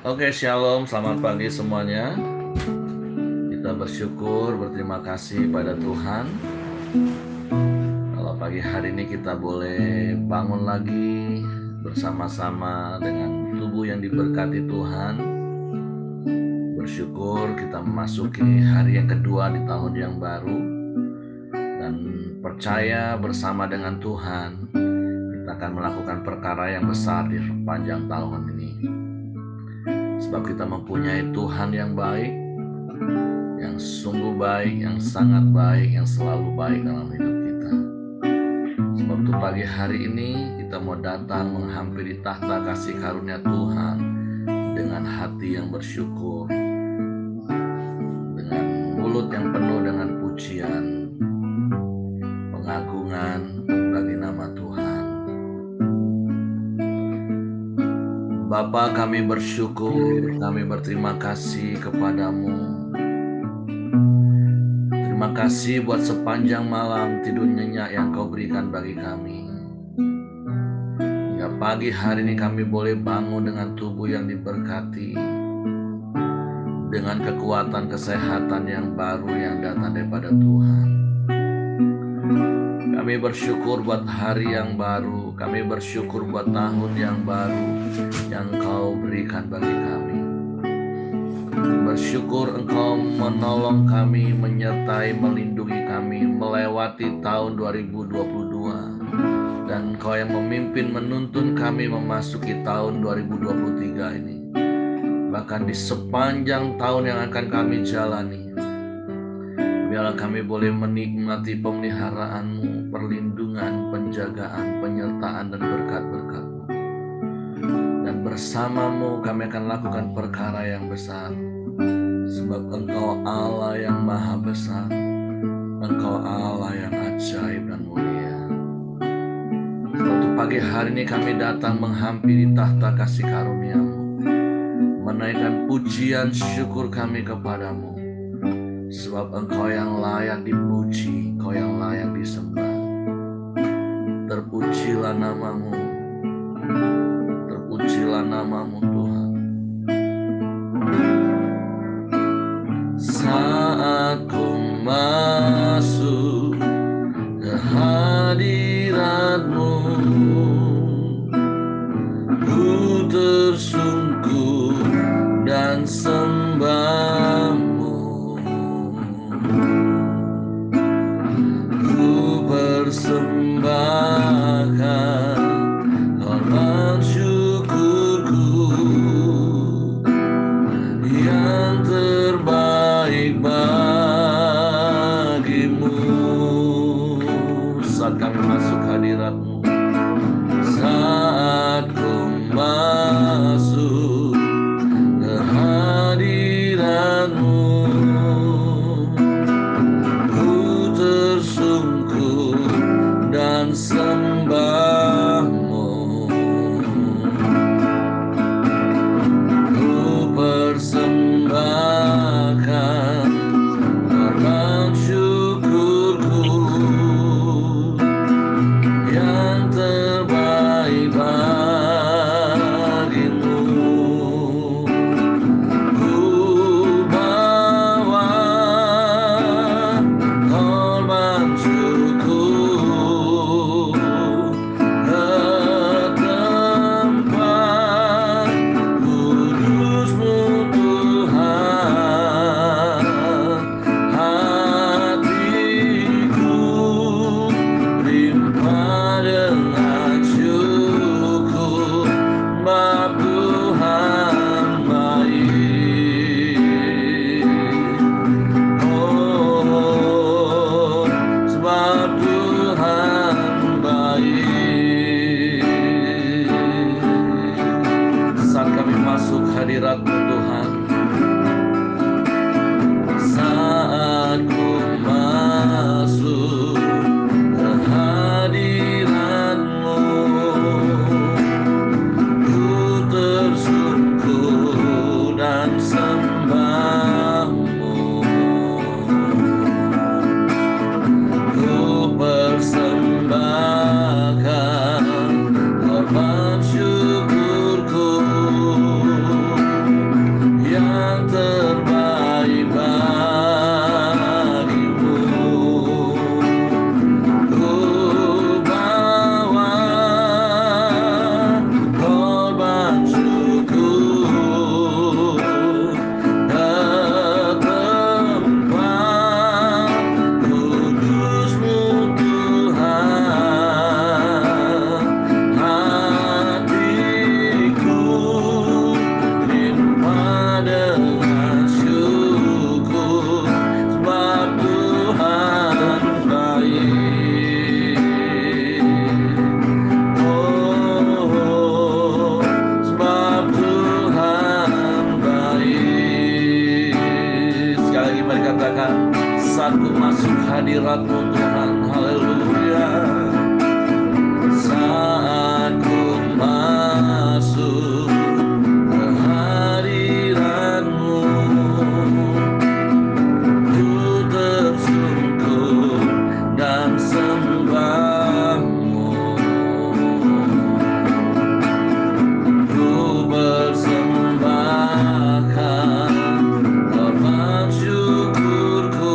Oke, shalom, selamat pagi semuanya. Kita bersyukur, berterima kasih pada Tuhan. Kalau pagi hari ini kita boleh bangun lagi bersama-sama dengan tubuh yang diberkati Tuhan. Bersyukur kita memasuki hari yang kedua di tahun yang baru. Dan percaya bersama dengan Tuhan, kita akan melakukan perkara yang besar di sepanjang tahun ini. Sebab kita mempunyai Tuhan yang baik, yang sungguh baik, yang sangat baik, yang selalu baik dalam hidup kita. Sebab itu pagi hari ini kita mau datang menghampiri tahta kasih karunia Tuhan dengan hati yang bersyukur, dengan mulut yang penuh dengan pujian, pengagungan bagi nama Tuhan. Bapa, kami bersyukur, kami berterima kasih kepadamu. Terima kasih buat sepanjang malam tidur nyenyak yang kau berikan bagi kami. Hingga pagi hari ini kami boleh bangun dengan tubuh yang diberkati, dengan kekuatan kesehatan yang baru yang datang daripada Tuhan. Kami bersyukur buat hari yang baru, kami bersyukur buat tahun yang baru yang kau berikan bagi kami. Bersyukur engkau menolong kami, menyertai, melindungi kami melewati tahun 2022. Dan engkau yang memimpin menuntun kami memasuki tahun 2023 ini. Bahkan di sepanjang tahun yang akan kami jalani, biarlah kami boleh menikmati pemeliharaan-Mu, perlindungan, penjagaan, penyertaan, dan berkat-berkat-Mu. Dan bersama-Mu kami akan lakukan perkara yang besar. Sebab Engkau Allah yang maha besar, Engkau Allah yang ajaib dan mulia. Suatu pagi hari ini kami datang menghampiri tahta kasih karunia-Mu, menaikkan pujian syukur kami kepadamu. Sebab Engkau yang layak dipuji, Engkau yang layak disembah. Terpujilah nama-Mu, terpujilah nama-Mu Tuhan. Saat ku masuk ke hadirat-Mu, ku tersungkur dan sembah-Mu. Ku persembahkan korban syukurku yang terbaik bagimu. Saat kami masuk hadirat-Mu, saat ku masuk ke hadirat-Mu, ku tersungkur dan sembah-Mu. Ku persembahkan korban syukurku yang terbaik bagimu. Ku bawa korban syukur ke tempat kudus-Mu Tuhan. Hatiku limpah dengan syukur, sebab Tuhan baik. Oh, sebab Tuhan baik. Saat kami masuk hadirat-Mu Tuhan, saat ku masuk ke hadirat-Mu, ku tersungkur dan sembah-Mu. Masuk hadirat-Mu Tuhan, haleluya. Saat ku masuk ke hadirat-Mu, ku tersungkur dan sembah-Mu. Ku persembahkan korban syukurku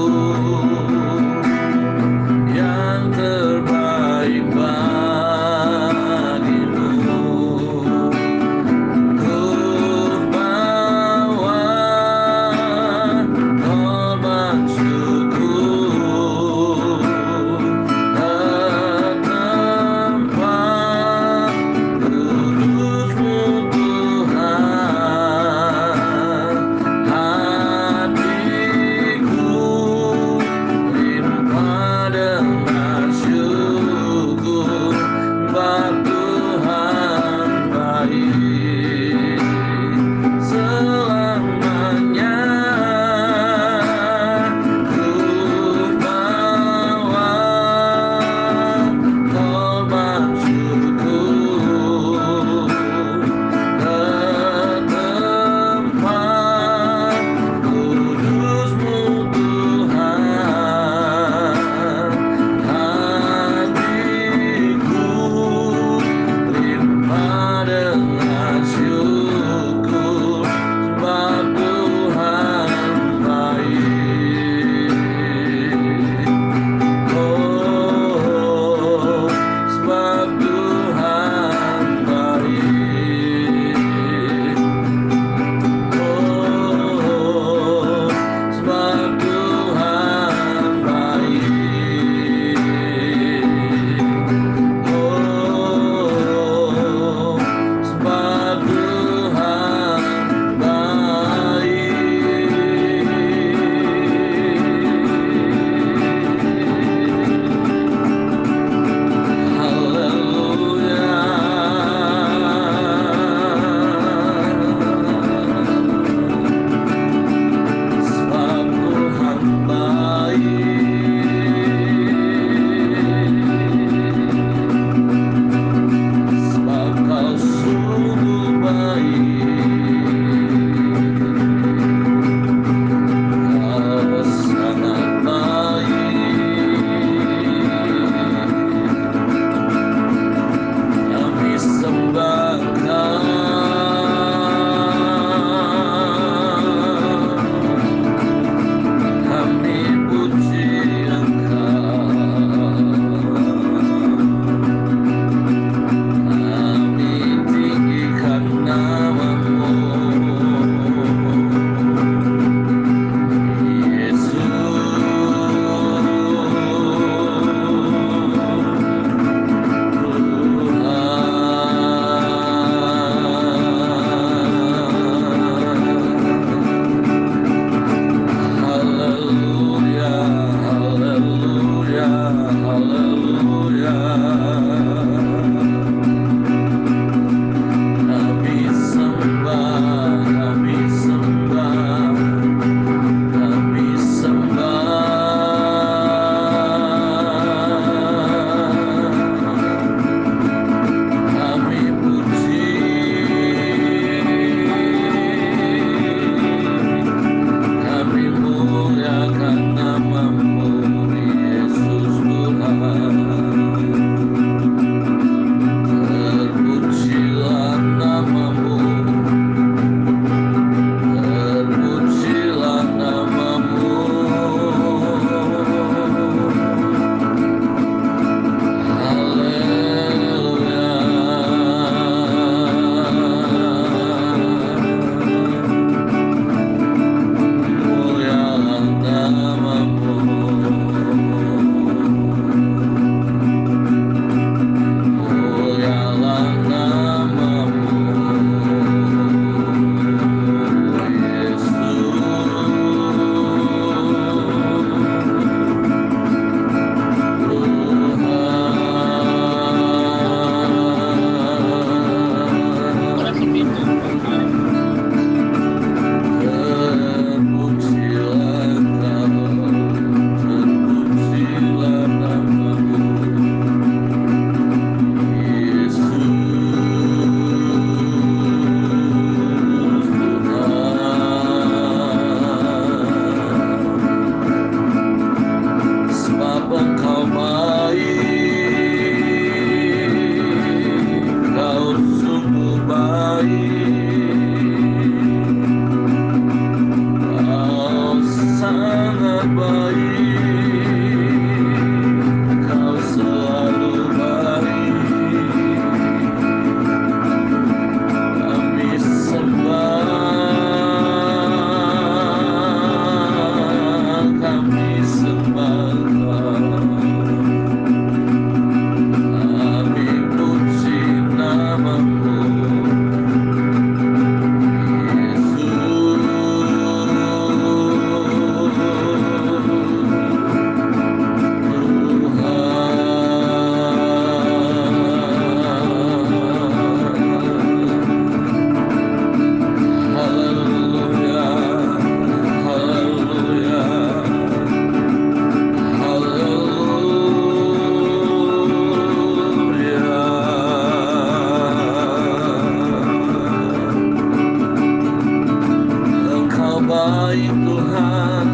baik Tuhan,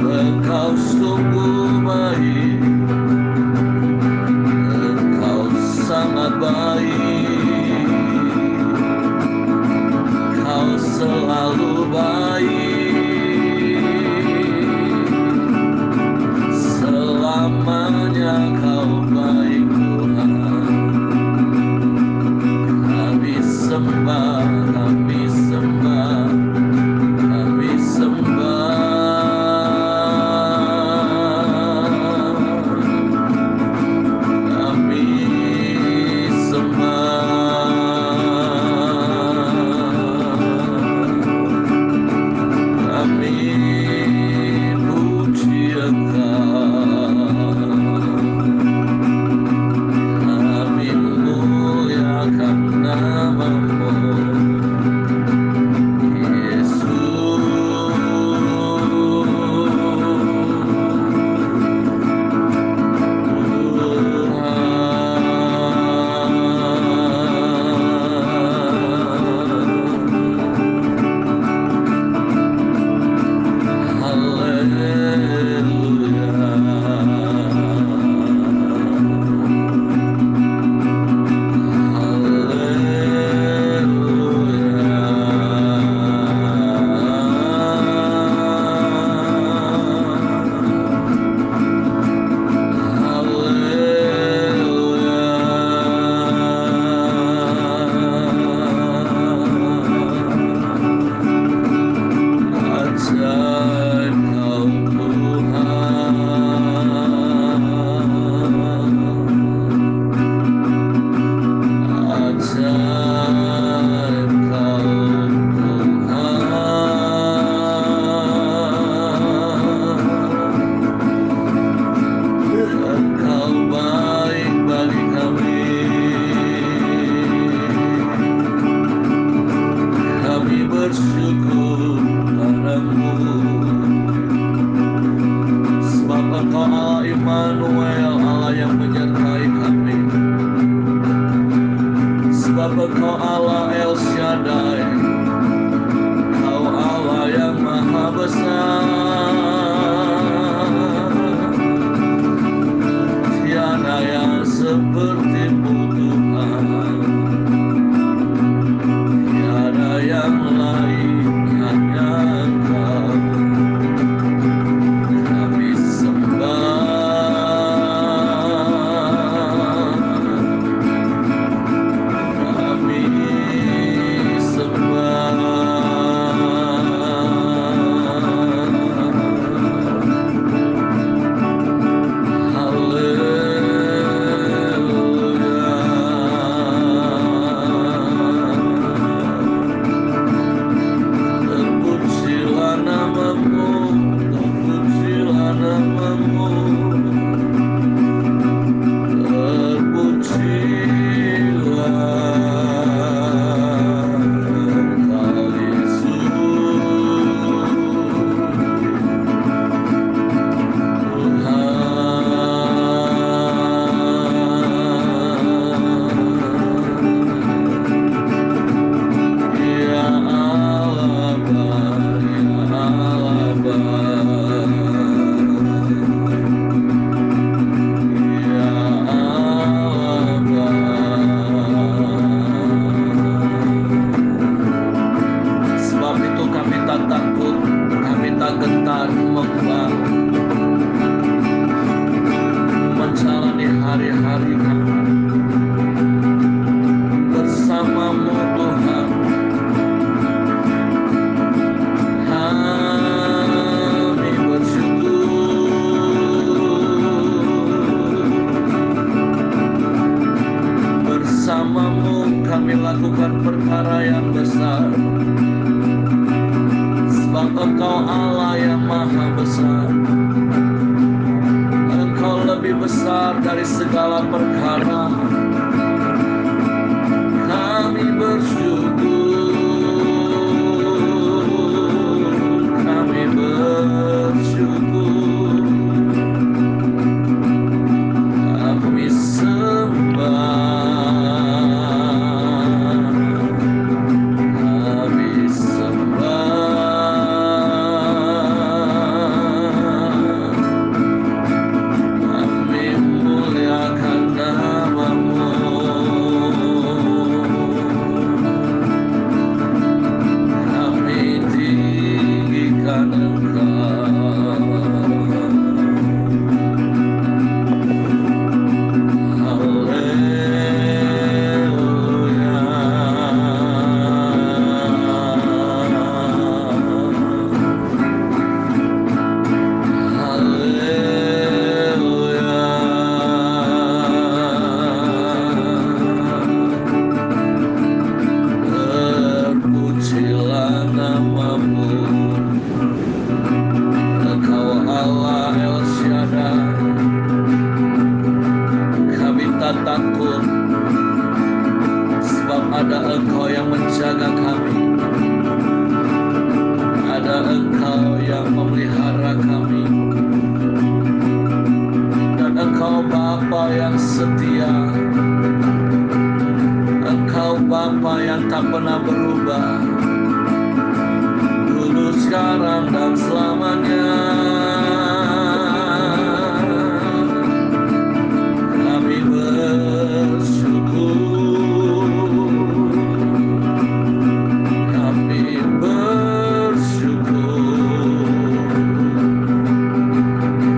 Engkau sungguh baik, Engkau sangat baik, Kau selalu baik, selamanya Kau baik Tuhan. Kami sembah, kami sembah, kami sembah, kami sembah, kami puji Engkau, kami muliakan nama-Mu, bersyukur padamu, sebab Engkau Allah Immanuel, Allah yang menyertai kami, sebab Engkau Allah El Shaddai, Engkau Allah yang maha besar, tiada yang seperti-Mu Tuhan, tiada yang lain, hanya Engkau. Kami sembah, kami sembah. Terpujilah nama-Mu, terpujilah nama-Mu, terpujilah Engkau Yesus, Ya Allah Bapa, Ya Allah Bapa, Ya Allah Bapa. Sebab itu kami tak takut, kami tak gentar membangun, menjalani hari-hari kami bersama-Mu Tuhan. Kami bersyukur, bersama-Mu kami lakukan perkara yang besar, sebab Engkau Allah yang maha besar, Engkau lebih besar dari segala perkara. Kami bersyukur, kami bersyukur, kami sembah, kami sembah. sekarang dan selamanya. Kami bersyukur, kami bersyukur,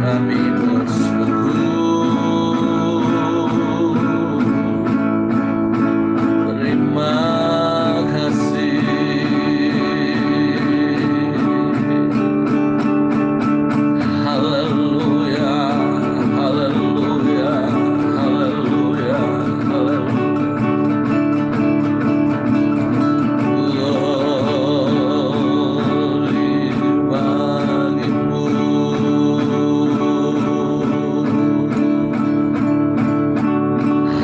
kami bersyukur. Terima kasih. Haleluya, haleluya, haleluya, haleluya. Glory bagimu.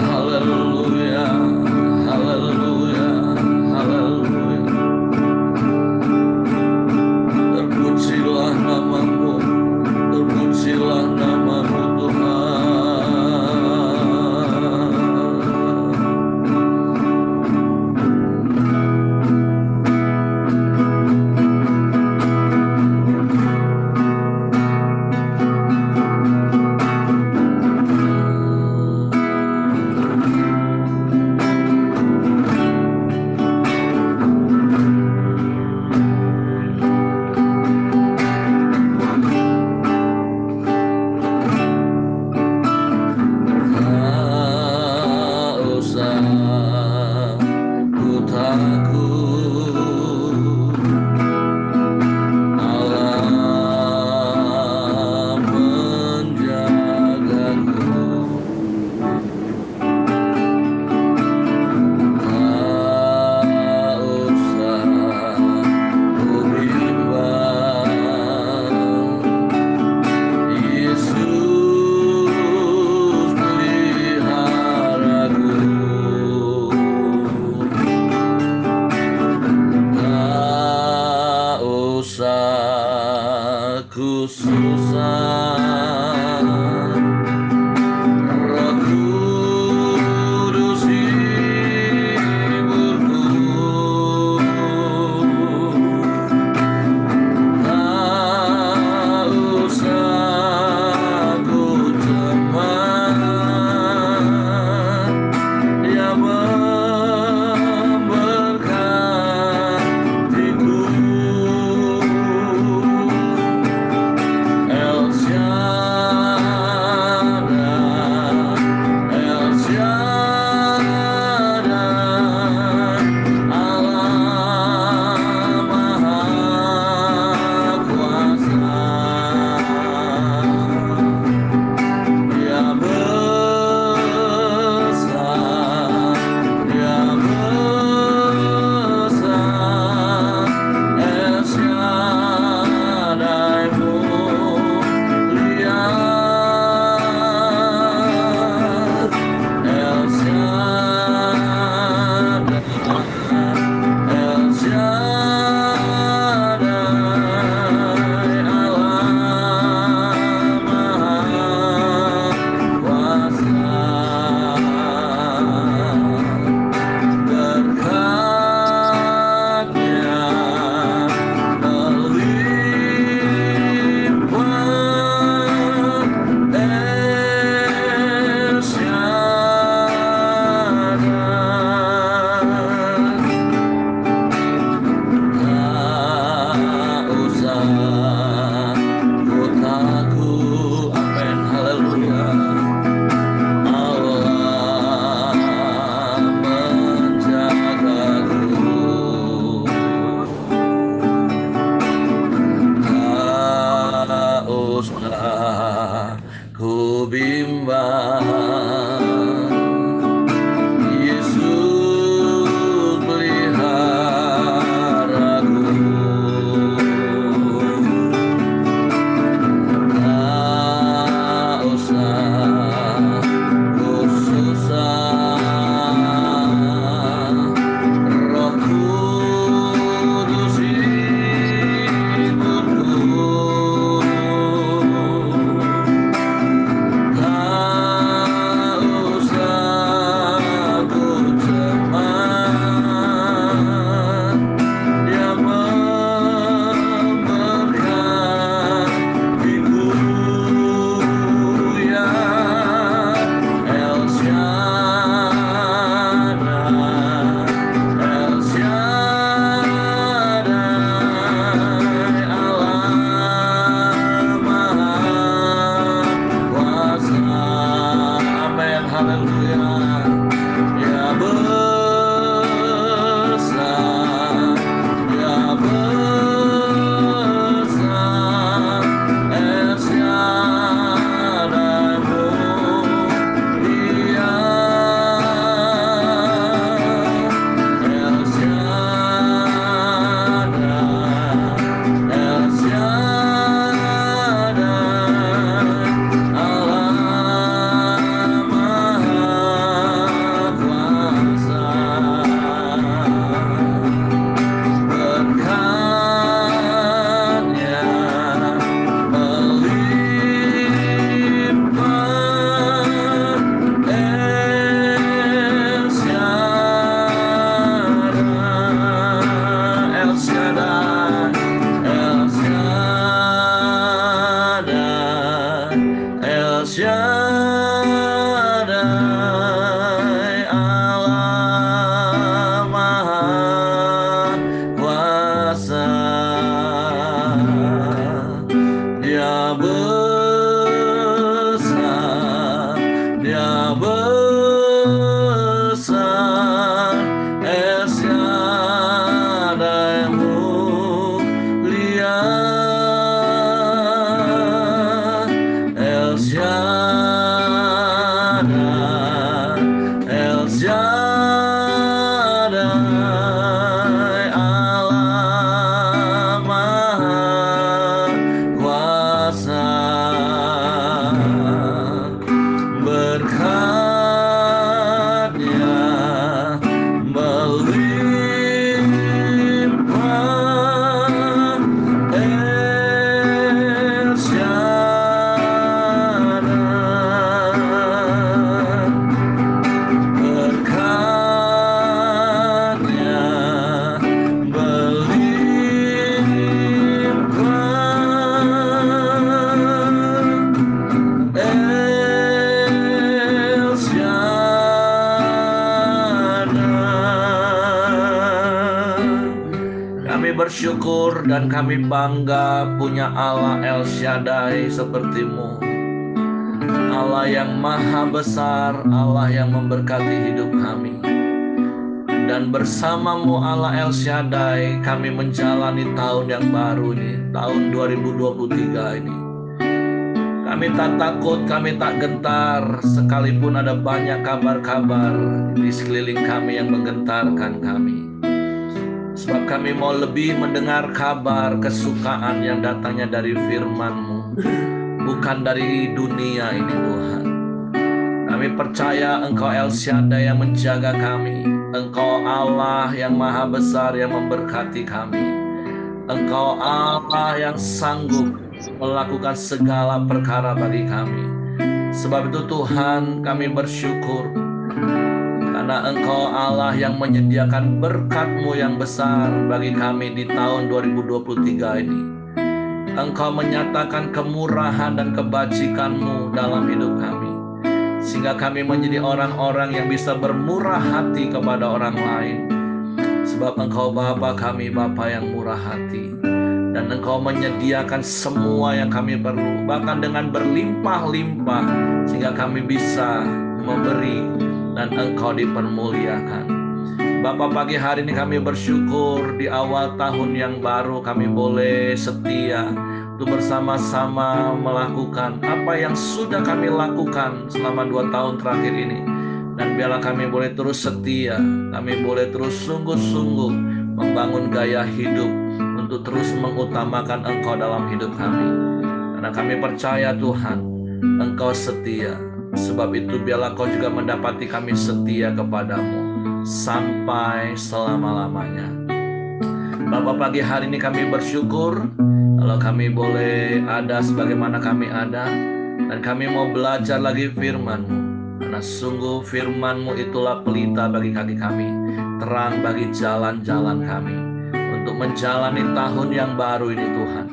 Haleluya, haleluya, haleluya. Terpujilah namamu, terpujilah namamu Tak usah ku takut, Allah menjagaku. Tak usah ku bimbang, Yesus peliharaku. Tak usah ku susah, Roh Kudus hiburku. Tak usah ku cemas, Dia memberkatiku. El Kami bersyukur dan kami bangga punya Allah El Shaddai seperti-Mu. Allah yang maha besar, Allah yang memberkati hidup kami. Dan bersama-Mu Allah El Shaddai, kami menjalani tahun yang baru ini, tahun 2023 ini. Kami tak takut, kami tak gentar, sekalipun ada banyak kabar-kabar di sekeliling kami yang menggentarkan kami. Sebab kami mau lebih mendengar kabar kesukaan yang datangnya dari firman-Mu, bukan dari dunia ini Tuhan. Kami percaya Engkau El Shaddai yang menjaga kami. Engkau Allah yang maha besar yang memberkati kami. Engkau Allah yang sanggup melakukan segala perkara bagi kami. Sebab itu Tuhan, kami bersyukur karena Engkau Allah yang menyediakan berkat-Mu yang besar bagi kami di tahun 2023 ini. Engkau menyatakan kemurahan dan kebajikan-Mu dalam hidup kami, sehingga kami menjadi orang-orang yang bisa bermurah hati kepada orang lain. Sebab Engkau Bapa kami, Bapa yang murah hati. Dan Engkau menyediakan semua yang kami perlu, bahkan dengan berlimpah-limpah, sehingga kami bisa memberi dan Engkau dipermuliakan. Bapa, pagi hari ini kami bersyukur di awal tahun yang baru kami boleh setia untuk bersama-sama melakukan apa yang sudah kami lakukan selama 2 tahun terakhir ini. Dan biarlah kami boleh terus setia, kami boleh terus sungguh-sungguh membangun gaya hidup untuk terus mengutamakan Engkau dalam hidup kami. Karena kami percaya Tuhan, Engkau setia. Sebab itu biarlah Engkau juga mendapati kami setia kepadamu sampai selama-lamanya. Bapa, pagi hari ini kami bersyukur kalau kami boleh ada sebagaimana kami ada, dan kami mau belajar lagi firman-Mu. Karena sungguh firman-Mu itulah pelita bagi kaki kami, terang bagi jalan-jalan kami, untuk menjalani tahun yang baru ini Tuhan.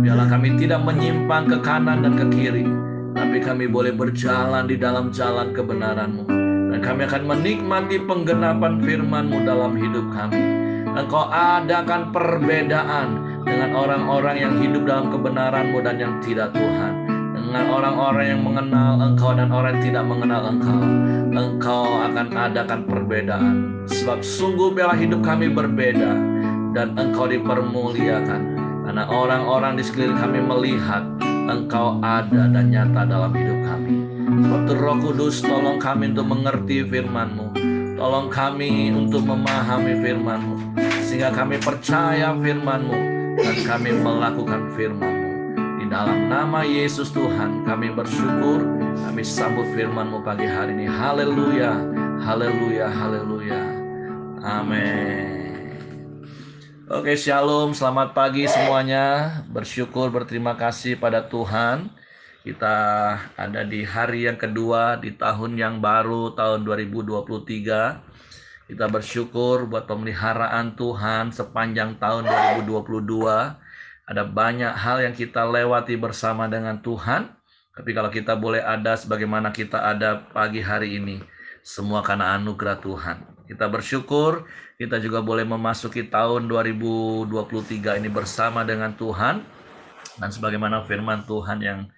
Biarlah kami tidak menyimpang ke kanan dan ke kiri, tapi kami boleh berjalan di dalam jalan kebenaran-Mu. Dan kami akan menikmati penggenapan firman-Mu dalam hidup kami. Engkau adakan perbedaan dengan orang-orang yang hidup dalam kebenaran-Mu dan yang tidak Tuhan. Dengan orang-orang yang mengenal Engkau dan orang yang tidak mengenal Engkau. Engkau akan adakan perbedaan. Sebab sungguh biarlah hidup kami berbeda dan Engkau dipermuliakan. Karena orang-orang di sekeliling kami melihat Engkau ada dan nyata dalam hidup kami. Sebab Roh Kudus, tolong kami untuk mengerti firman-Mu. Tolong kami untuk memahami firman-Mu, sehingga kami percaya firman-Mu dan kami melakukan firman-Mu. Di dalam nama Yesus Tuhan kami bersyukur, kami sambut firman-Mu pagi hari ini. Haleluya, haleluya, haleluya. Amin. Oke, shalom, selamat pagi semuanya. Bersyukur, berterima kasih pada Tuhan. Kita ada di hari yang kedua di tahun yang baru, tahun 2023. Kita bersyukur buat pemeliharaan Tuhan sepanjang tahun 2022. Ada banyak hal yang kita lewati bersama dengan Tuhan. Tapi kalau kita boleh ada sebagaimana kita ada pagi hari ini, semua karena anugerah Tuhan. Kita bersyukur, kita juga boleh memasuki tahun 2023 ini bersama dengan Tuhan. Dan sebagaimana firman Tuhan yang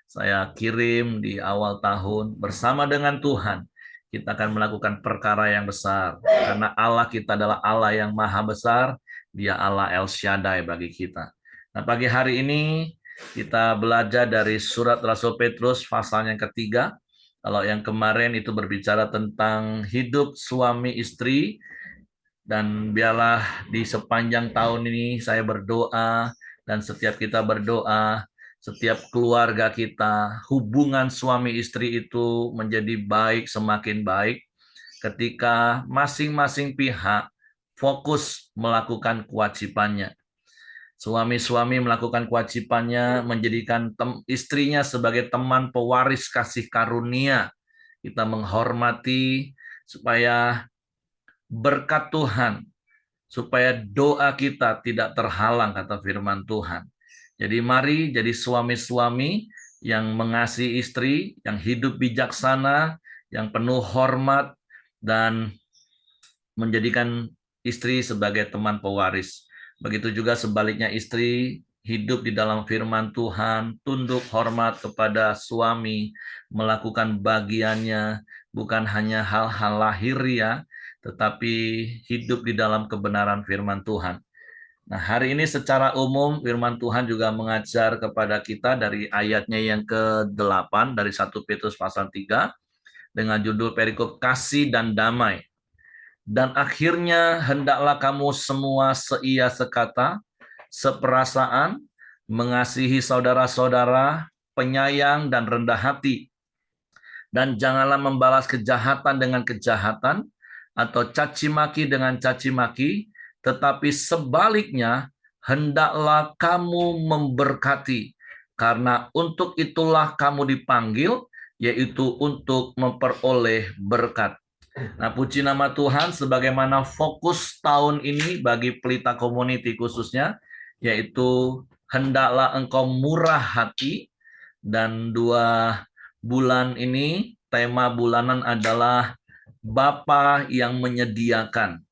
saya kirim di awal tahun, bersama dengan Tuhan, kita akan melakukan perkara yang besar. Karena Allah kita adalah Allah yang maha besar, Dia Allah El Shaddai bagi kita. Nah, pagi hari ini kita belajar dari surat Rasul Petrus pasal yang ketiga. Kalau yang kemarin itu berbicara tentang hidup suami istri, dan biarlah di sepanjang tahun ini saya berdoa, dan setiap kita berdoa, setiap keluarga kita, hubungan suami istri itu menjadi baik, semakin baik, ketika masing-masing pihak fokus melakukan kewajibannya. Suami-suami melakukan kewajibannya, menjadikan istrinya sebagai teman pewaris kasih karunia. Kita menghormati supaya berkat Tuhan, supaya doa kita tidak terhalang, kata firman Tuhan. Jadi mari jadi suami-suami yang mengasihi istri, yang hidup bijaksana, yang penuh hormat, dan menjadikan istri sebagai teman pewaris. Begitu juga sebaliknya istri hidup di dalam firman Tuhan, tunduk hormat kepada suami, melakukan bagiannya, bukan hanya hal-hal lahiriah, tetapi hidup di dalam kebenaran firman Tuhan. Nah, hari ini secara umum firman Tuhan juga mengajar kepada kita dari ayatnya yang ke-8 dari 1 Petrus pasal 3 dengan judul perikop kasih dan damai. Dan akhirnya hendaklah kamu semua seia sekata, seperasaan, mengasihi saudara-saudara, penyayang dan rendah hati. Dan janganlah membalas kejahatan dengan kejahatan, atau caci maki dengan caci maki, tetapi sebaliknya, hendaklah kamu memberkati, karena untuk itulah kamu dipanggil, yaitu untuk memperoleh berkat. Nah, puji nama Tuhan, sebagaimana fokus tahun ini bagi Pelita Community khususnya, yaitu hendaklah engkau murah hati, dan 2 bulan ini tema bulanan adalah Bapa yang menyediakan.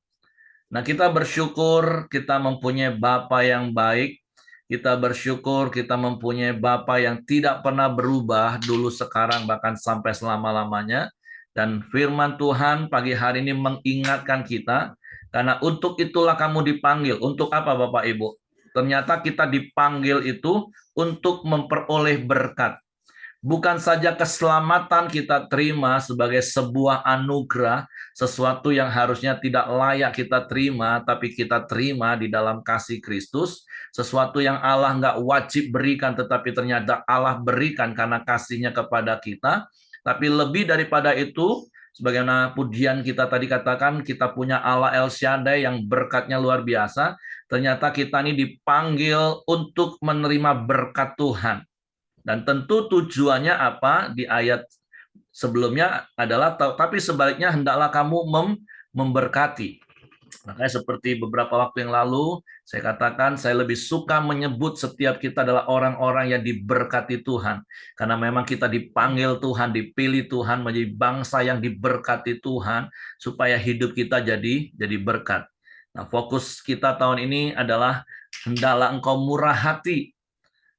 Nah, kita bersyukur kita mempunyai Bapa yang baik. Kita bersyukur kita mempunyai Bapa yang tidak pernah berubah dulu, sekarang, bahkan sampai selama-lamanya. Dan firman Tuhan pagi hari ini mengingatkan kita, karena untuk itulah kamu dipanggil. Untuk apa Bapak Ibu? Ternyata kita dipanggil itu untuk memperoleh berkat. Bukan saja keselamatan kita terima sebagai sebuah anugerah, sesuatu yang harusnya tidak layak kita terima, tapi kita terima di dalam kasih Kristus, sesuatu yang Allah nggak wajib berikan, tetapi ternyata Allah berikan karena kasihnya kepada kita. Tapi lebih daripada itu, sebagaimana pujian kita tadi katakan, kita punya Allah El Shaddai yang berkatnya luar biasa. Ternyata kita ini dipanggil untuk menerima berkat Tuhan. Dan tentu tujuannya apa di ayat sebelumnya adalah, tapi sebaliknya hendaklah kamu memberkati. Makanya seperti beberapa waktu yang lalu, saya katakan saya lebih suka menyebut setiap kita adalah orang-orang yang diberkati Tuhan. Karena memang kita dipanggil Tuhan, dipilih Tuhan menjadi bangsa yang diberkati Tuhan, supaya hidup kita jadi berkat. Nah, fokus kita tahun ini adalah hendaklah engkau murah hati.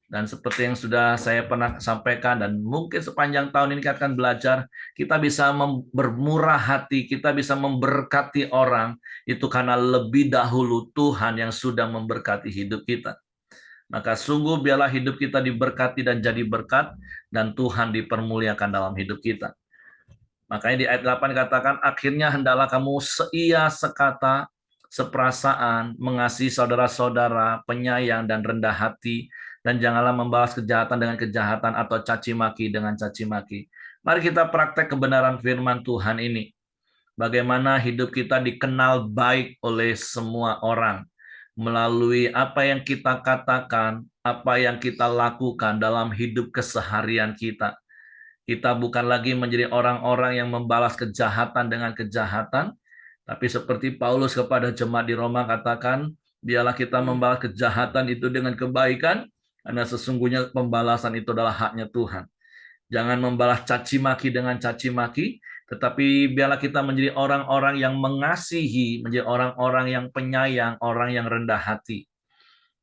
Dan seperti yang sudah saya pernah sampaikan, dan mungkin sepanjang tahun ini kita akan belajar, kita bisa bermurah hati, kita bisa memberkati orang, itu karena lebih dahulu Tuhan yang sudah memberkati hidup kita. Maka sungguh biarlah hidup kita diberkati dan jadi berkat, dan Tuhan dipermuliakan dalam hidup kita. Makanya di ayat 8 katakan, akhirnya hendaklah kamu seia sekata, seperasaan, mengasihi saudara-saudara, penyayang dan rendah hati, dan janganlah membalas kejahatan dengan kejahatan atau caci maki dengan caci maki. Mari kita praktek kebenaran firman Tuhan ini. Bagaimana hidup kita dikenal baik oleh semua orang melalui apa yang kita katakan, apa yang kita lakukan dalam hidup keseharian kita. Kita bukan lagi menjadi orang-orang yang membalas kejahatan dengan kejahatan, tapi seperti Paulus kepada jemaat di Roma katakan, biarlah kita membalas kejahatan itu dengan kebaikan, karena sesungguhnya pembalasan itu adalah haknya Tuhan. Jangan membalas caci maki dengan caci maki, tetapi biarlah kita menjadi orang-orang yang mengasihi, menjadi orang-orang yang penyayang, orang yang rendah hati.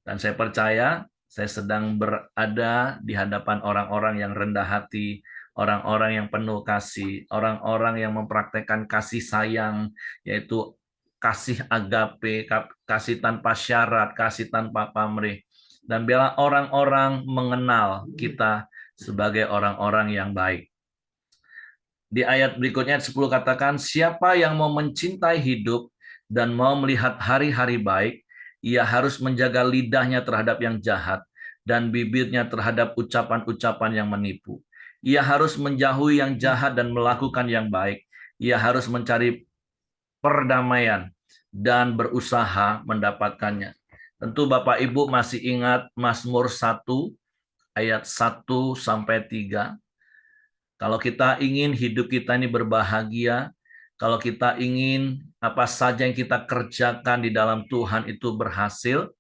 Dan saya percaya saya sedang berada di hadapan orang-orang yang rendah hati, orang-orang yang penuh kasih, orang-orang yang mempraktekkan kasih sayang, yaitu kasih agape, kasih tanpa syarat, kasih tanpa pamrih. Dan biarlah orang-orang mengenal kita sebagai orang-orang yang baik. Di ayat berikutnya 10 katakan, siapa yang mau mencintai hidup dan mau melihat hari-hari baik, ia harus menjaga lidahnya terhadap yang jahat dan bibirnya terhadap ucapan-ucapan yang menipu. Ia harus menjauhi yang jahat dan melakukan yang baik. Ia harus mencari perdamaian dan berusaha mendapatkannya. Tentu Bapak Ibu masih ingat Mazmur 1 ayat 1-3. Kalau kita ingin hidup kita ini berbahagia, kalau kita ingin apa saja yang kita kerjakan di dalam Tuhan itu berhasil,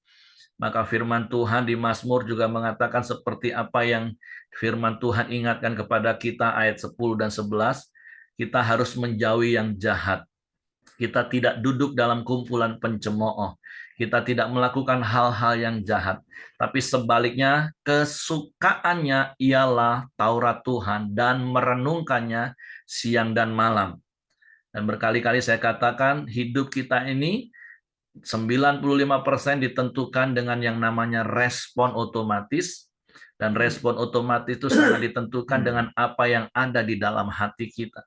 maka firman Tuhan di Mazmur juga mengatakan seperti apa yang firman Tuhan ingatkan kepada kita ayat 10 dan 11, kita harus menjauhi yang jahat. Kita tidak duduk dalam kumpulan pencemooh. Kita tidak melakukan hal-hal yang jahat, tapi sebaliknya kesukaannya ialah Taurat Tuhan dan merenungkannya siang dan malam. Dan berkali-kali saya katakan hidup kita ini 95% ditentukan dengan yang namanya respon otomatis, dan respon otomatis itu sangat ditentukan dengan apa yang ada di dalam hati kita.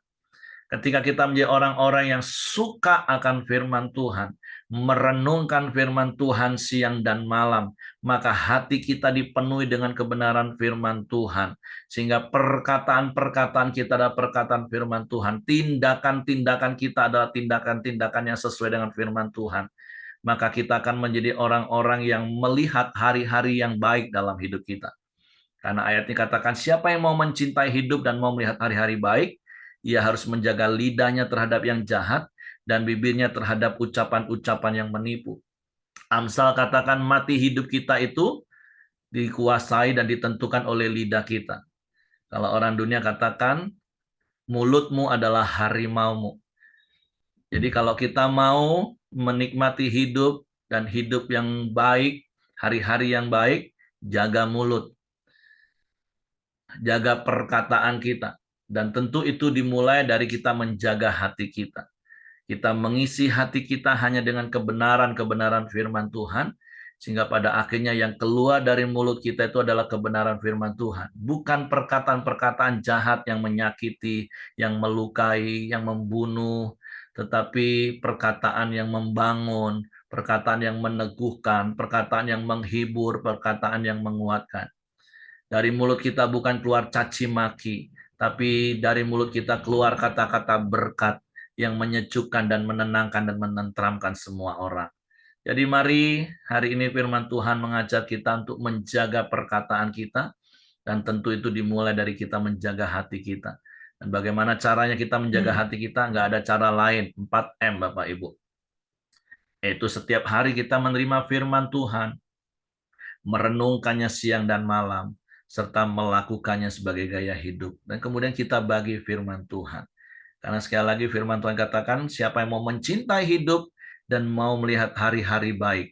Ketika kita menjadi orang-orang yang suka akan firman Tuhan, merenungkan firman Tuhan siang dan malam, maka hati kita dipenuhi dengan kebenaran firman Tuhan. Sehingga perkataan-perkataan kita adalah perkataan firman Tuhan. Tindakan-tindakan kita adalah tindakan-tindakan yang sesuai dengan firman Tuhan. Maka kita akan menjadi orang-orang yang melihat hari-hari yang baik dalam hidup kita. Karena ayat ini katakan, siapa yang mau mencintai hidup dan mau melihat hari-hari baik, ia harus menjaga lidahnya terhadap yang jahat dan bibirnya terhadap ucapan-ucapan yang menipu. Amsal katakan mati hidup kita itu dikuasai dan ditentukan oleh lidah kita. Kalau orang dunia katakan mulutmu adalah harimaumu. Jadi kalau kita mau menikmati hidup dan hidup yang baik, hari-hari yang baik, jaga mulut, jaga perkataan kita. Dan tentu itu dimulai dari kita menjaga hati kita. Kita mengisi hati kita hanya dengan kebenaran-kebenaran firman Tuhan, sehingga pada akhirnya yang keluar dari mulut kita itu adalah kebenaran firman Tuhan. Bukan perkataan-perkataan jahat yang menyakiti, yang melukai, yang membunuh, tetapi perkataan yang membangun, perkataan yang meneguhkan, perkataan yang menghibur, perkataan yang menguatkan. Dari mulut kita bukan keluar caci maki, tapi dari mulut kita keluar kata-kata berkat yang menyejukkan dan menenangkan dan menenteramkan semua orang. Jadi mari hari ini firman Tuhan mengajar kita untuk menjaga perkataan kita, dan tentu itu dimulai dari kita menjaga hati kita. Dan bagaimana caranya kita menjaga hati kita? Nggak ada cara lain, 4M Bapak Ibu. Yaitu setiap hari kita menerima firman Tuhan, merenungkannya siang dan malam, serta melakukannya sebagai gaya hidup. Dan kemudian kita bagi firman Tuhan. Karena sekali lagi firman Tuhan katakan, siapa yang mau mencintai hidup dan mau melihat hari-hari baik.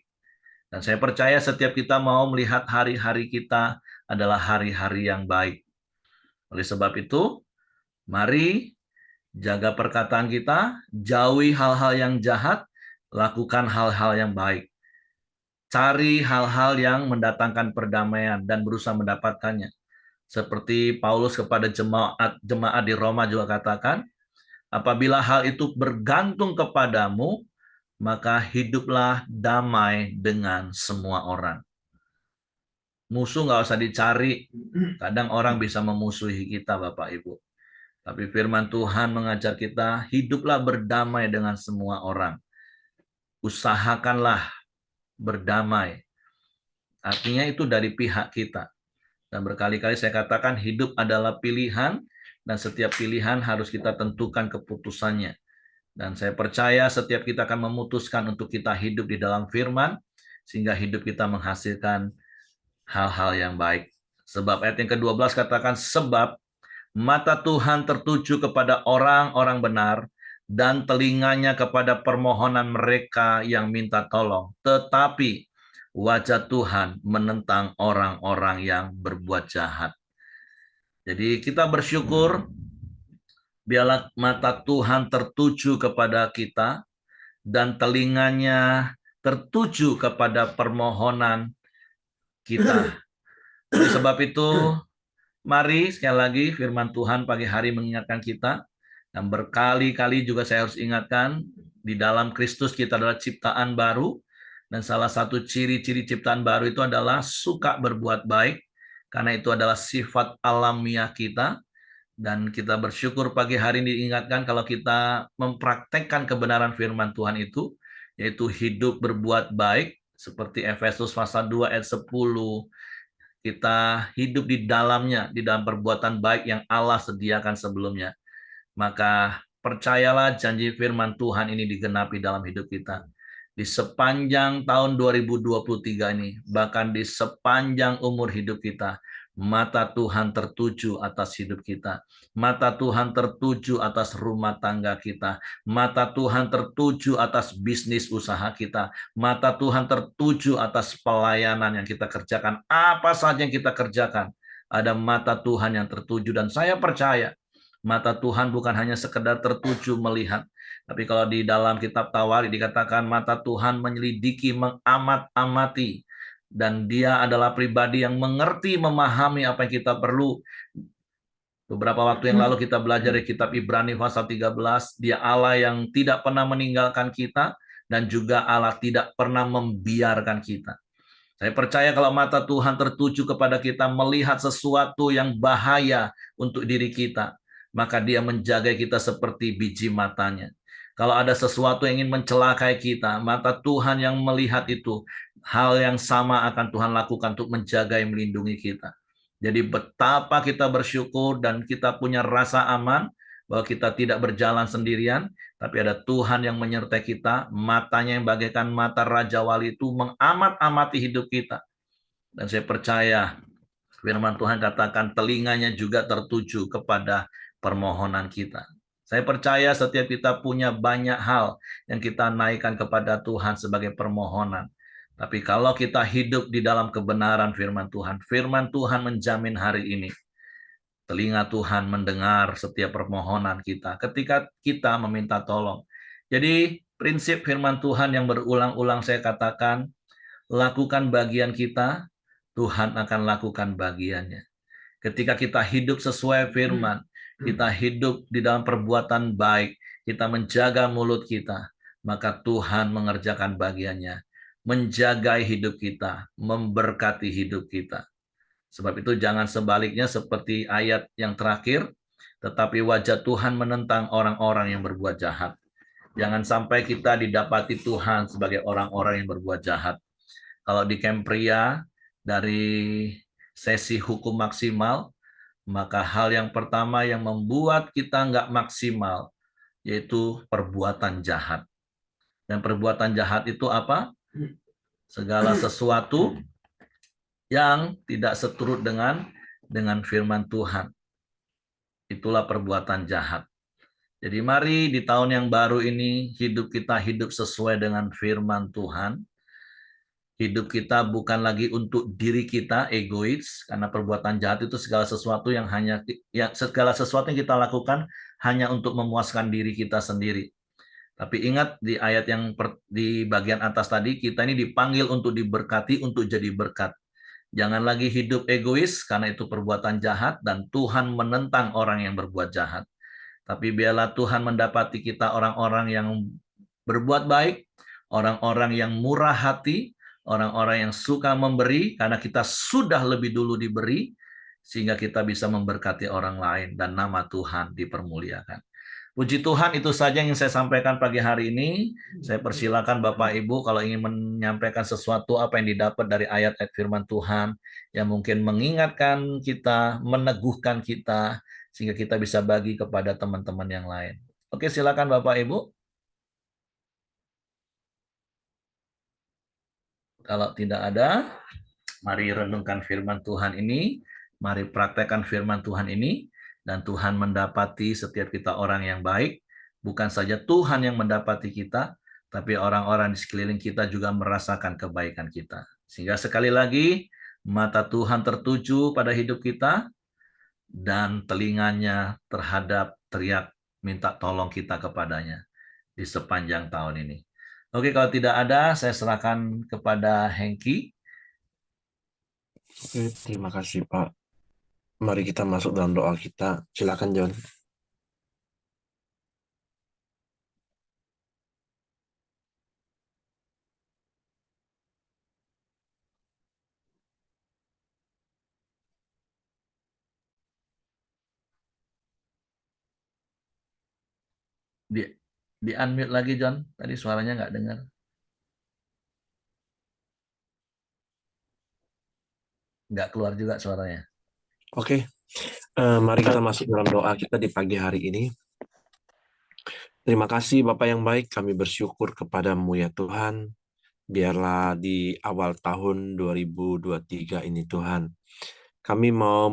Dan saya percaya setiap kita mau melihat hari-hari kita adalah hari-hari yang baik. Oleh sebab itu, mari jaga perkataan kita, jauhi hal-hal yang jahat, lakukan hal-hal yang baik. Cari hal-hal yang mendatangkan perdamaian dan berusaha mendapatkannya. Seperti Paulus kepada jemaat di Roma juga katakan, apabila hal itu bergantung kepadamu, maka hiduplah damai dengan semua orang. Musuh nggak usah dicari. Kadang orang bisa memusuhi kita, Bapak Ibu. Tapi firman Tuhan mengajar kita, hiduplah berdamai dengan semua orang. Usahakanlah berdamai. Artinya itu dari pihak kita. Dan berkali-kali saya katakan hidup adalah pilihan, dan setiap pilihan harus kita tentukan keputusannya. Dan saya percaya setiap kita akan memutuskan untuk kita hidup di dalam firman, sehingga hidup kita menghasilkan hal-hal yang baik. Sebab ayat yang ke-12 katakan, sebab mata Tuhan tertuju kepada orang-orang benar, dan telinganya kepada permohonan mereka yang minta tolong. Tetapi wajah Tuhan menentang orang-orang yang berbuat jahat. Jadi kita bersyukur, biarlah mata Tuhan tertuju kepada kita, dan telinganya tertuju kepada permohonan kita. Oleh sebab itu, mari sekali lagi firman Tuhan pagi hari mengingatkan kita, dan berkali-kali juga saya harus ingatkan, di dalam Kristus kita adalah ciptaan baru, dan salah satu ciri-ciri ciptaan baru itu adalah suka berbuat baik, karena itu adalah sifat alamiah kita. Dan kita bersyukur pagi hari ini diingatkan kalau kita mempraktekkan kebenaran firman Tuhan itu, yaitu hidup berbuat baik, seperti Efesus pasal 2 ayat 10, kita hidup di dalamnya, di dalam perbuatan baik yang Allah sediakan sebelumnya. Maka percayalah janji firman Tuhan ini digenapi dalam hidup kita. Di sepanjang tahun 2023 ini, bahkan di sepanjang umur hidup kita, Mata Tuhan tertuju atas hidup kita. Mata Tuhan tertuju atas rumah tangga kita. Mata Tuhan tertuju atas bisnis usaha kita. Mata Tuhan tertuju atas pelayanan yang kita kerjakan. Apa saja yang kita kerjakan, ada mata Tuhan yang tertuju. Dan saya percaya, mata Tuhan bukan hanya sekedar tertuju melihat. Tapi kalau di dalam kitab Tawari dikatakan mata Tuhan menyelidiki, mengamat-amati, dan dia adalah pribadi yang mengerti, memahami apa yang kita perlu. Beberapa waktu yang lalu kita belajar di kitab Ibrani pasal 13, dia Allah yang tidak pernah meninggalkan kita dan juga Allah tidak pernah membiarkan kita. Saya percaya kalau mata Tuhan tertuju kepada kita melihat sesuatu yang bahaya untuk diri kita, maka dia menjaga kita seperti biji matanya. Kalau ada sesuatu yang ingin mencelakai kita, mata Tuhan yang melihat itu, hal yang sama akan Tuhan lakukan untuk menjaga dan melindungi kita. Jadi betapa kita bersyukur dan kita punya rasa aman bahwa kita tidak berjalan sendirian, tapi ada Tuhan yang menyertai kita, matanya yang bagaikan mata Raja Wali itu mengamat-amati hidup kita. Dan saya percaya firman Tuhan katakan telinganya juga tertuju kepada permohonan kita. Saya percaya setiap kita punya banyak hal yang kita naikkan kepada Tuhan sebagai permohonan. Tapi kalau kita hidup di dalam kebenaran firman Tuhan menjamin hari ini, telinga Tuhan mendengar setiap permohonan kita ketika kita meminta tolong. Jadi prinsip firman Tuhan yang berulang-ulang saya katakan, lakukan bagian kita, Tuhan akan lakukan bagiannya. Ketika kita hidup sesuai firman, kita hidup di dalam perbuatan baik, kita menjaga mulut kita, maka Tuhan mengerjakan bagiannya, menjaga hidup kita, memberkati hidup kita. Sebab itu jangan sebaliknya seperti ayat yang terakhir, tetapi wajah Tuhan menentang orang-orang yang berbuat jahat. Jangan sampai kita didapati Tuhan sebagai orang-orang yang berbuat jahat. Kalau di camp pria, dari sesi hukum maksimal, maka hal yang pertama yang membuat kita nggak maksimal, yaitu perbuatan jahat. Dan perbuatan jahat itu apa? Segala sesuatu yang tidak seturut dengan firman Tuhan. Itulah perbuatan jahat. Jadi mari di tahun yang baru ini hidup kita hidup sesuai dengan firman Tuhan. Hidup kita bukan lagi untuk diri kita, egois, karena perbuatan jahat itu segala sesuatu yang kita lakukan hanya untuk memuaskan diri kita sendiri. Tapi ingat di ayat yang di bagian atas tadi, kita ini dipanggil untuk diberkati, untuk jadi berkat. Jangan lagi hidup egois karena itu perbuatan jahat dan Tuhan menentang orang yang berbuat jahat. Tapi biarlah Tuhan mendapati kita orang-orang yang berbuat baik, orang-orang yang murah hati, orang-orang yang suka memberi karena kita sudah lebih dulu diberi sehingga kita bisa memberkati orang lain dan nama Tuhan dipermuliakan. Puji Tuhan, itu saja yang saya sampaikan pagi hari ini. Saya persilakan Bapak Ibu kalau ingin menyampaikan sesuatu apa yang didapat dari ayat-ayat firman Tuhan yang mungkin mengingatkan kita, meneguhkan kita, sehingga kita bisa bagi kepada teman-teman yang lain. Oke, silakan Bapak Ibu. Kalau tidak ada, mari renungkan firman Tuhan ini, mari praktekkan firman Tuhan ini, dan Tuhan mendapati setiap kita orang yang baik. Bukan saja Tuhan yang mendapati kita, tapi orang-orang di sekeliling kita juga merasakan kebaikan kita. Sehingga sekali lagi, mata Tuhan tertuju pada hidup kita, dan telinganya terhadap teriak minta tolong kita kepadanya di sepanjang tahun ini. Oke, kalau tidak ada, saya serahkan kepada Hengki. Oke, terima kasih Pak. Mari kita masuk dalam doa kita. Silakan John. Di unmute lagi John, tadi suaranya nggak dengar. Nggak keluar juga suaranya. Oke, mari kita masuk dalam doa kita di pagi hari ini. Terima kasih Bapak yang baik, kami bersyukur kepadamu ya Tuhan. Biarlah di awal tahun 2023 ini Tuhan, Kami mau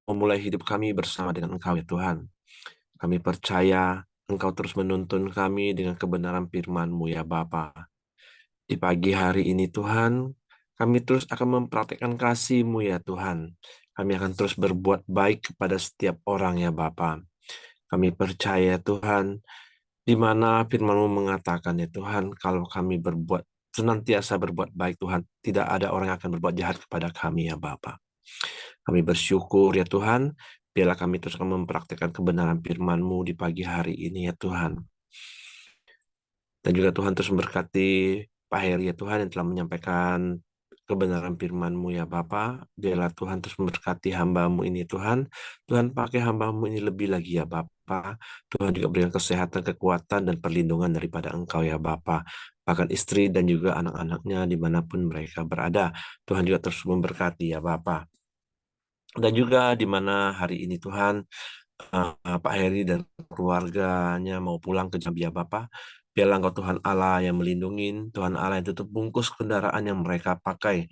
memulai hidup kami bersama dengan Engkau ya Tuhan. Kami percaya Engkau terus menuntun kami dengan kebenaran firman-Mu ya Bapa. Di pagi hari ini Tuhan, kami terus akan mempraktekkan kasih-Mu ya Tuhan. Kami akan terus berbuat baik kepada setiap orang ya Bapa. Kami percaya Tuhan, di mana firman-Mu mengatakan ya Tuhan, kalau kami senantiasa berbuat baik Tuhan, tidak ada orang yang akan berbuat jahat kepada kami ya Bapa. Kami bersyukur ya Tuhan, biarlah kami terus akan mempraktikkan kebenaran firman-Mu di pagi hari ini ya Tuhan. Dan juga Tuhan terus memberkati Pak Heri ya Tuhan yang telah menyampaikan kebenaran firman-Mu ya Bapa. Biarlah Tuhan terus memberkati hamba-Mu ini Tuhan. Tuhan pakai hamba-Mu ini lebih lagi ya Bapa. Tuhan juga berikan kesehatan, kekuatan, dan perlindungan daripada Engkau ya Bapa. Bahkan istri dan juga anak-anaknya dimanapun mereka berada. Tuhan juga terus memberkati ya Bapa. Dan juga di mana hari ini Tuhan, Pak Heri dan keluarganya mau pulang ke Zambia Bapak, biarlah Engkau Tuhan Allah yang melindungi, Tuhan Allah yang tutup bungkus kendaraan yang mereka pakai,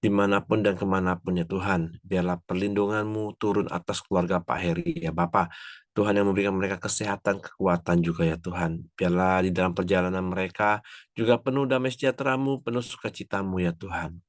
dimanapun dan kemanapun ya Tuhan. Biarlah perlindungan-Mu turun atas keluarga Pak Heri ya Bapak. Tuhan yang memberikan mereka kesehatan, kekuatan juga ya Tuhan. Biarlah di dalam perjalanan mereka juga penuh damai sejahtera-Mu, penuh sukacita-Mu ya Tuhan.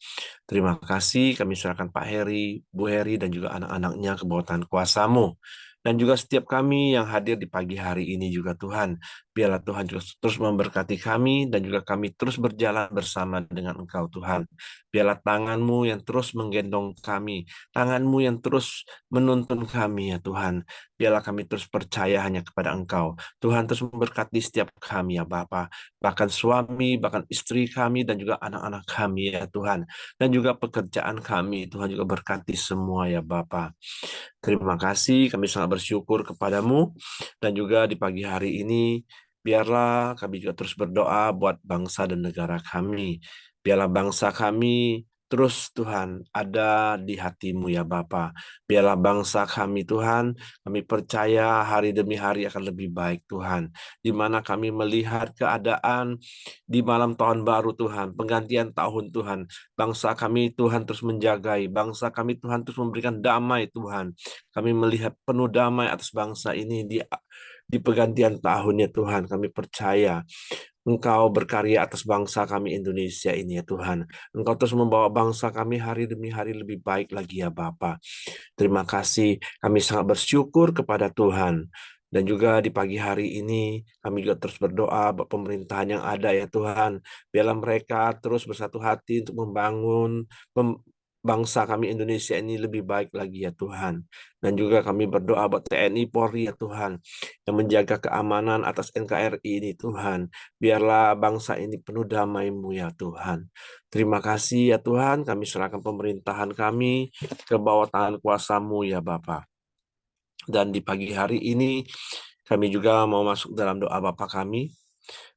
Terima kasih kami serahkan Pak Heri, Bu Heri, dan juga anak-anaknya ke bawah tangan kuasa-Mu. Dan juga setiap kami yang hadir di pagi hari ini juga Tuhan. Biarlah Tuhan juga terus memberkati kami dan juga kami terus berjalan bersama dengan Engkau Tuhan. Biarlah tangan-Mu yang terus menggendong kami. Tangan-Mu yang terus menuntun kami ya Tuhan. Biarlah kami terus percaya hanya kepada Engkau. Tuhan terus memberkati setiap kami ya Bapa. Bahkan suami, bahkan istri kami dan juga anak-anak kami ya Tuhan. Dan juga pekerjaan kami. Tuhan juga berkati semua ya Bapa. Terima kasih, kami sangat bersyukur kepadamu. Dan juga di pagi hari ini, biarlah kami juga terus berdoa buat bangsa dan negara kami. Biarlah bangsa kami terus Tuhan ada di hati-Mu ya Bapa. Biarlah bangsa kami Tuhan, kami percaya hari demi hari akan lebih baik Tuhan. Di mana kami melihat keadaan di malam tahun baru Tuhan, penggantian tahun Tuhan. Bangsa kami Tuhan terus menjagai, bangsa kami Tuhan terus memberikan damai Tuhan. Kami melihat penuh damai atas bangsa ini di pergantian tahunnya Tuhan. Kami percaya Engkau berkarya atas bangsa kami Indonesia ini ya Tuhan. Engkau terus membawa bangsa kami hari demi hari lebih baik lagi ya Bapa. Terima kasih. Kami sangat bersyukur kepada Tuhan. Dan juga di pagi hari ini kami juga terus berdoa buat pemerintahan yang ada ya Tuhan. Biarlah mereka terus bersatu hati untuk membangun bangsa kami Indonesia ini lebih baik lagi ya Tuhan. Dan juga kami berdoa buat TNI Polri ya Tuhan, yang menjaga keamanan atas NKRI ini Tuhan. Biarlah bangsa ini penuh damai-Mu ya Tuhan. Terima kasih ya Tuhan, kami serahkan pemerintahan kami ke bawah tangan kuasa-Mu ya Bapa. Dan di pagi hari ini kami juga mau masuk dalam doa Bapa kami.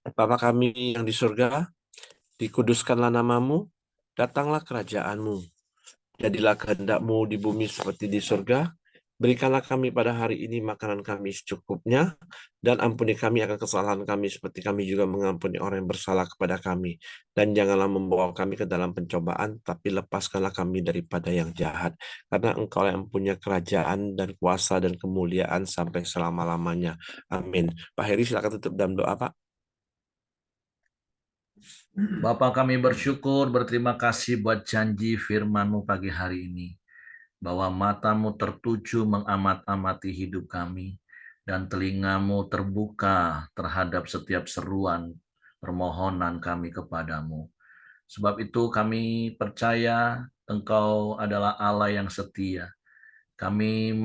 Bapa kami yang di surga, dikuduskanlah nama-Mu, datanglah kerajaan-Mu. Jadilah kehendak-Mu di bumi seperti di surga. Berikanlah kami pada hari ini makanan kami secukupnya, dan ampuni kami akan kesalahan kami seperti kami juga mengampuni orang yang bersalah kepada kami. Dan janganlah membawa kami ke dalam pencobaan, tapi lepaskanlah kami daripada yang jahat. Karena Engkau yang punya kerajaan dan kuasa dan kemuliaan sampai selama-lamanya. Amin. Pak Heri silakan tutup dalam doa, Pak. Bapa kami bersyukur, berterima kasih buat janji firman-Mu pagi hari ini. Bahwa mata-Mu tertuju mengamat-amati hidup kami, dan telinga-Mu terbuka terhadap setiap seruan permohonan kami kepadamu. Sebab itu kami percaya Engkau adalah Allah yang setia. Kami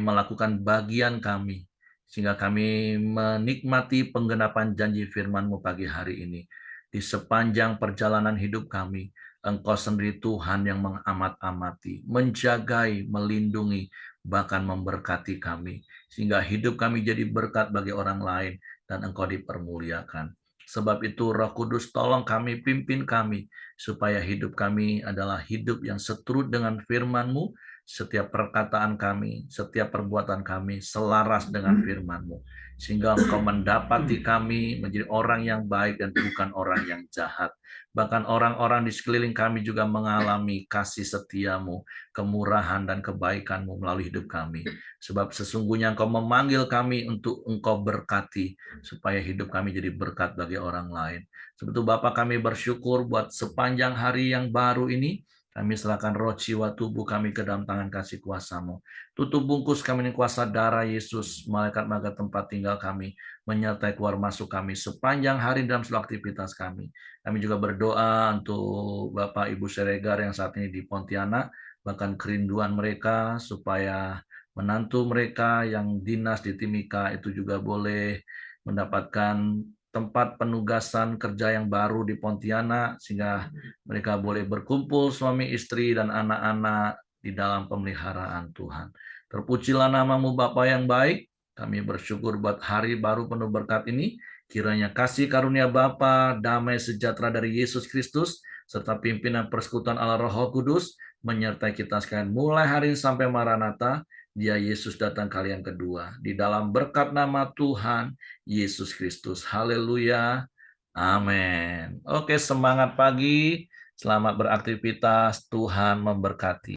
melakukan bagian kami, sehingga kami menikmati penggenapan janji firman-Mu pagi hari ini. Di sepanjang perjalanan hidup kami, Engkau sendiri Tuhan yang mengamat-amati, menjagai, melindungi, bahkan memberkati kami. Sehingga hidup kami jadi berkat bagi orang lain dan Engkau dipermuliakan. Sebab itu Roh Kudus tolong kami, pimpin kami, supaya hidup kami adalah hidup yang seturut dengan firman-Mu, setiap perkataan kami, setiap perbuatan kami selaras dengan firman-Mu. Sehingga Engkau mendapati kami menjadi orang yang baik dan bukan orang yang jahat. Bahkan orang-orang di sekeliling kami juga mengalami kasih setia-Mu, kemurahan dan kebaikan-Mu melalui hidup kami. Sebab sesungguhnya Engkau memanggil kami untuk Engkau berkati, supaya hidup kami jadi berkat bagi orang lain. Sebab itu Bapa, kami bersyukur buat sepanjang hari yang baru ini. Kami serahkan roh, jiwa, tubuh kami ke dalam tangan kasih kuasa-Mu. Tutup bungkus kami dengan kuasa darah Yesus, malaikat-malaikat tempat tinggal kami, menyertai keluar masuk kami sepanjang hari dalam seluruh aktivitas kami. Kami juga berdoa untuk Bapak Ibu Siregar yang saat ini di Pontianak, bahkan kerinduan mereka supaya menantu mereka yang dinas di Timika itu juga boleh mendapatkan tempat penugasan kerja yang baru di Pontianak, sehingga mereka boleh berkumpul suami istri dan anak-anak di dalam pemeliharaan Tuhan. Terpujilah nama-Mu Bapa yang baik. Kami bersyukur buat hari baru penuh berkat ini. Kiranya kasih karunia Bapa, damai sejahtera dari Yesus Kristus, serta pimpinan persekutuan Allah Roh Kudus menyertai kita sekalian mulai hari ini sampai Maranatha. Dia Yesus datang kali yang kedua. Di dalam berkat nama Tuhan Yesus Kristus. Haleluya. Amin. Oke, semangat pagi. Selamat beraktivitas. Tuhan memberkati.